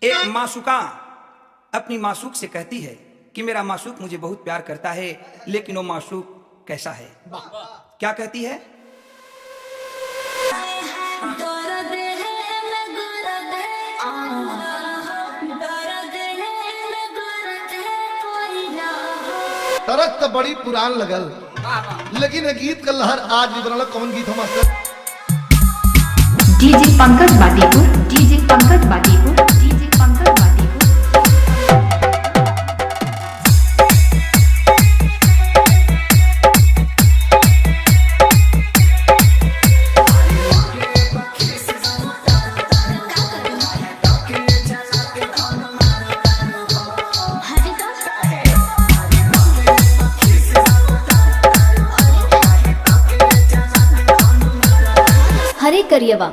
एक मासूका अपनी मासूक से कहती है कि मेरा मासूक मुझे बहुत प्यार करता है, लेकिन वो मासूक कैसा है? क्या कहती है? तरक तो बड़ी पुरान लगल, लेकिन गीत का लहर आज भी बनल। कौन गीत हम DJ Pankaj Badipur, DJ Pankaj Badipur, DJ Pankaj Badipur. हरे करियवा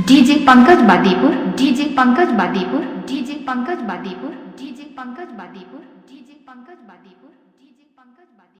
DJ Pankaj Badipur, DJ Pankaj Badipur, DJ Pankaj Badipur, DJ Pankaj Badipur, DJ Pankaj Bandipur.